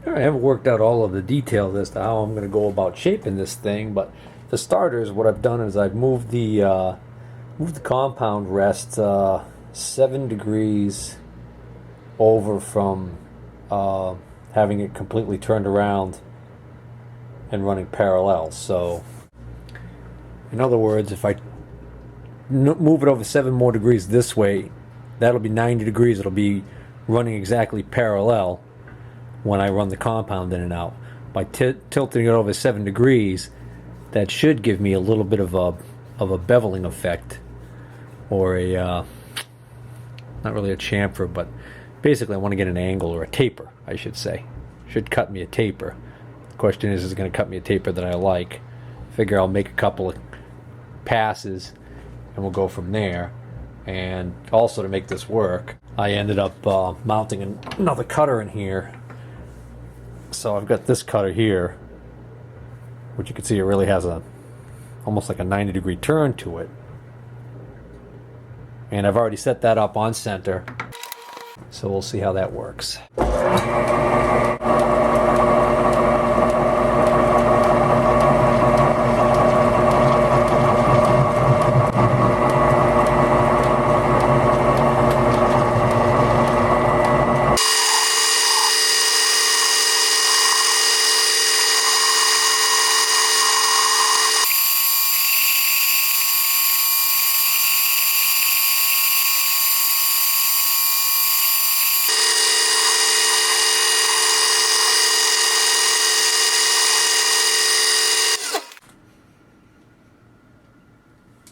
I haven't worked out all of the details as to how I'm going to go about shaping this thing, but for starters, what I've done is I've moved the compound rest 7 degrees over from having it completely turned around and running parallel. So, in other words, if I move it over 7 more degrees this way, that'll be 90 degrees. It'll be running exactly parallel when I run the compound in and out. By tilting it over 7 degrees, that should give me a little bit of a beveling effect, or a not really a chamfer, but basically I want to get an angle, or a taper, I should say. Should cut me a taper. The question is it going to cut me a taper that I like? Figure I'll make a couple of passes and we'll go from there. And also, to make this work, I ended up mounting another cutter in here. So I've got this cutter here, which you can see it really has almost like a 90-degree turn to it. And I've already set that up on center, so we'll see how that works.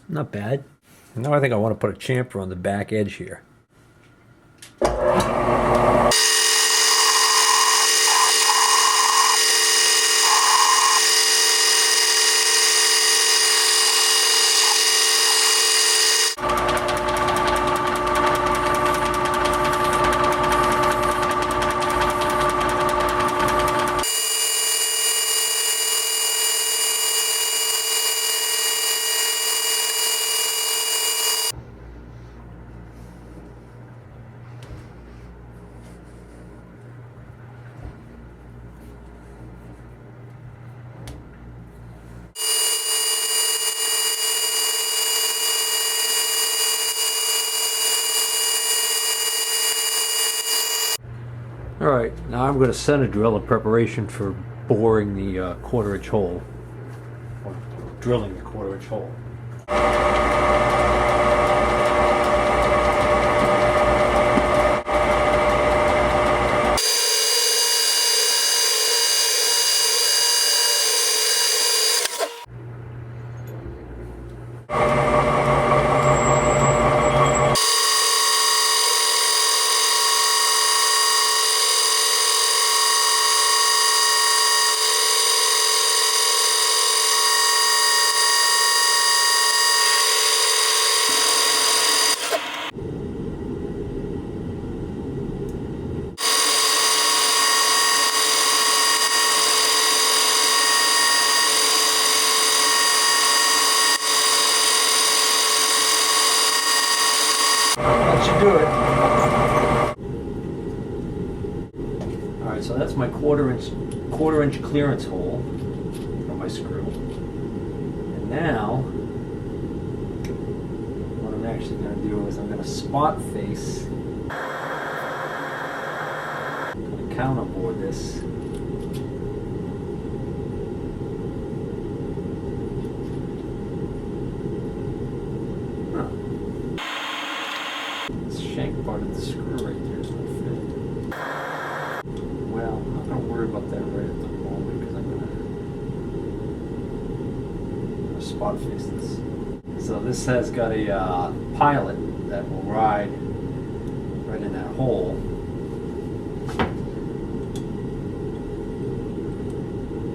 Not bad. Now I think I want to put a chamfer on the back edge here. Alright, now I'm going to center drill in preparation for boring the quarter-inch hole, or drilling the quarter-inch hole. That should do it. Alright, so that's my quarter-inch clearance hole for my screw. And now, what I'm actually going to do is I'm going to spot face, I'm going to counterbore this. Shank part of the screw right there is going to fit. Well, I'm not going to worry about that right at the moment because I'm going to spot face this. So this has got a pilot that will ride right in that hole.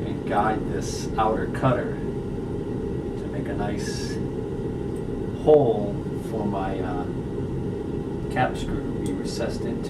And guide this outer cutter to make a nice hole for my cap screw to be recessed into.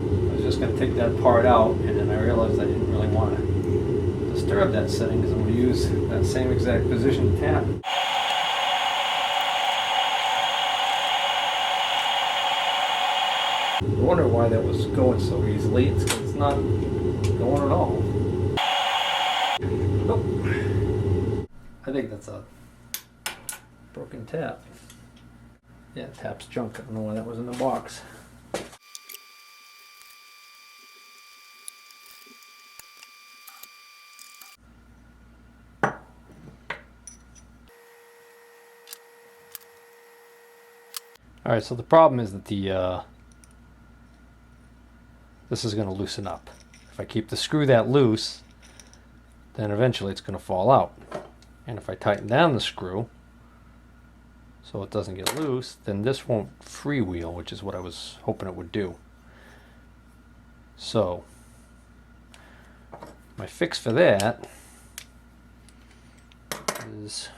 I was just going to take that part out, and then I realized I didn't really want to disturb that setting because I'm going to use that same exact position to tap. I wonder why that was going so easily. It's not going at all. Nope. I think that's a broken tap. Yeah, tap's junk. I don't know why that was in the box. Alright, so the problem is that this is going to loosen up. If I keep the screw that loose, then eventually it's going to fall out. And if I tighten down the screw so it doesn't get loose, then this won't freewheel, which is what I was hoping it would do. So my fix for that is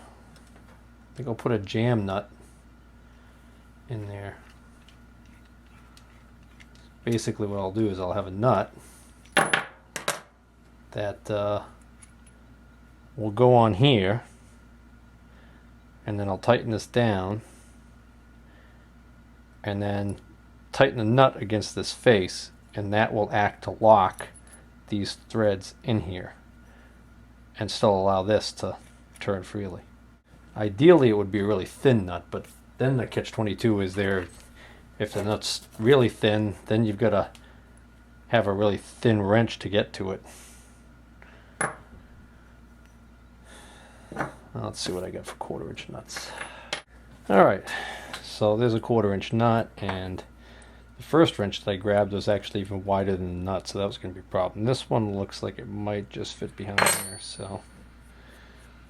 I think I'll put a jam nut in there. Basically what I'll do is I'll have a nut that will go on here, and then I'll tighten this down and then tighten the nut against this face, and that will act to lock these threads in here and still allow this to turn freely. Ideally it would be a really thin nut, but then the catch-22 is there. If the nut's really thin, then you've got to have a really thin wrench to get to it. Let's see what I got for 1/4-inch nuts. Alright, so there's a 1/4-inch nut, and the first wrench that I grabbed was actually even wider than the nut, so that was going to be a problem. This one looks like it might just fit behind there, so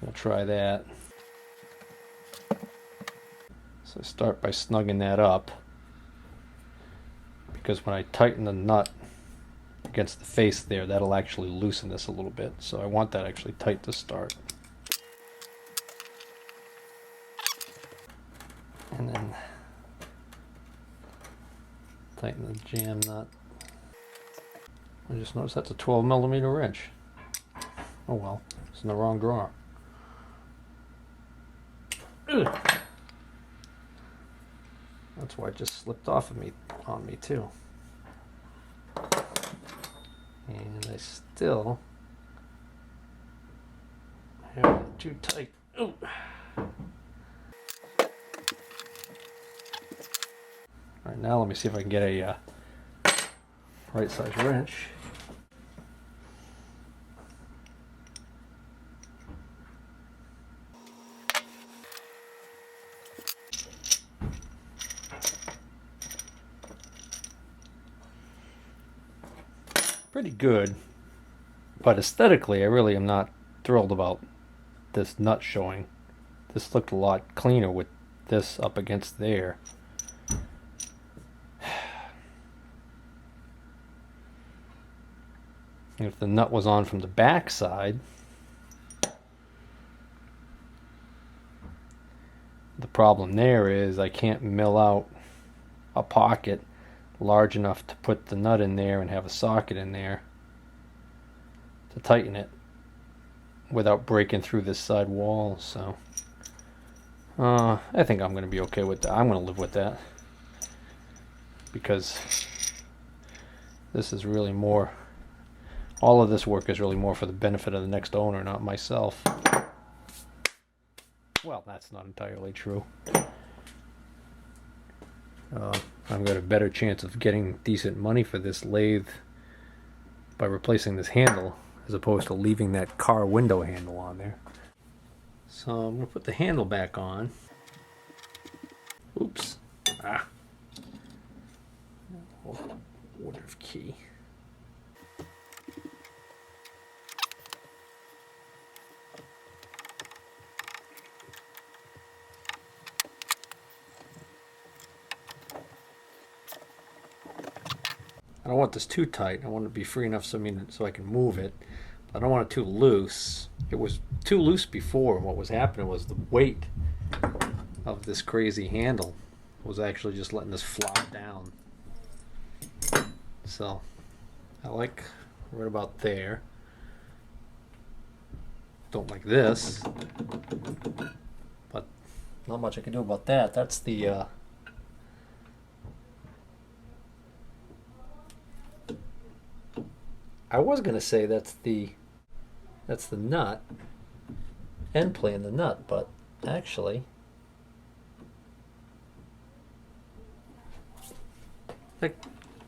we'll try that. So I start by snugging that up, because when I tighten the nut against the face there, that'll actually loosen this a little bit. So I want that actually tight to start. And then tighten the jam nut. I just noticed that's a 12mm wrench. Oh well, it's in the wrong drawer. Ugh. That's why it just slipped off of me on me too. And I still have it too tight. Ooh. Alright, now let me see if I can get a right size wrench. Pretty good, but aesthetically I really am not thrilled about this nut showing. This looked a lot cleaner with this up against there. If the nut was on from the back side, the problem there is I can't mill out a pocket large enough to put the nut in there and have a socket in there to tighten it without breaking through this side wall. So I think I'm going to be okay with that. I'm going to live with that, because this is really more, all of this work is really more for the benefit of the next owner, not myself. Well, that's not entirely true. I've got a better chance of getting decent money for this lathe by replacing this handle as opposed to leaving that car window handle on there. So I'm going to put the handle back on. Oops. Order of key. I don't want this too tight. I want it to be free enough so I can move it. But I don't want it too loose. It was too loose before. What was happening was the weight of this crazy handle was actually just letting this flop down. So I like right about there. Don't like this, but not much I can do about that. That's the I was gonna say that's the nut, end play in the nut, but actually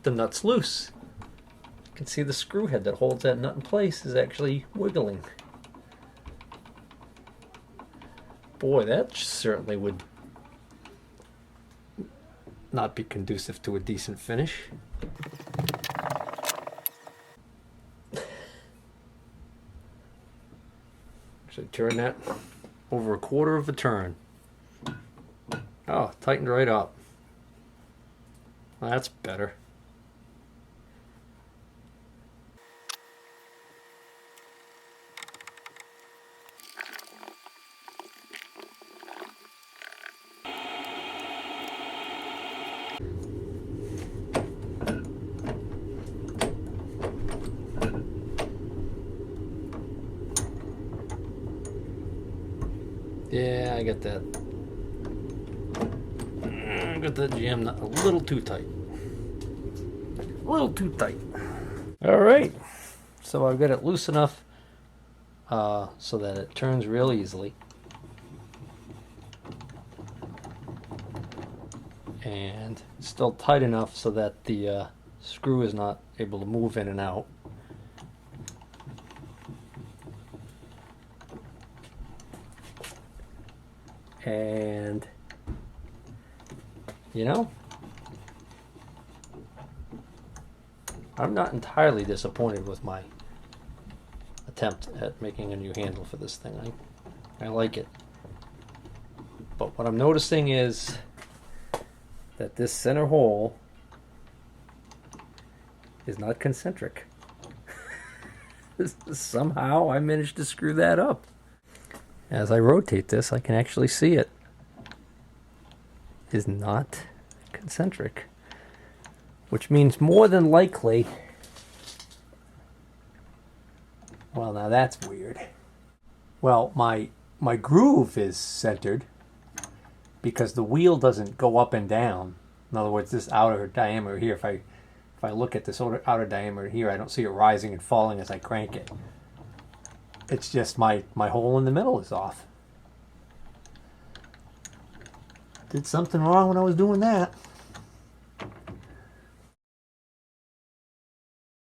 the nut's loose. You can see the screw head that holds that nut in place is actually wiggling. Boy, that certainly would not be conducive to a decent finish. Should turn that over a quarter of a turn. Oh, tightened right up. Well, that's better. Yeah, I got that. I got that jam nut a little too tight. A little too tight. All right. So I've got it loose enough so that it turns real easily. And still tight enough so that the screw is not able to move in and out. And you know, I'm not entirely disappointed with my attempt at making a new handle for this thing. I like it. But what I'm noticing is that this center hole is not concentric. Somehow I managed to screw that up. As I rotate this, I can actually see it is not concentric, which means more than likely, well, now that's weird. Well, my groove is centered because the wheel doesn't go up and down. In other words, this outer diameter here, if I look at this outer diameter here, I don't see it rising and falling as I crank it. It's just my hole in the middle is off. Did something wrong when I was doing that.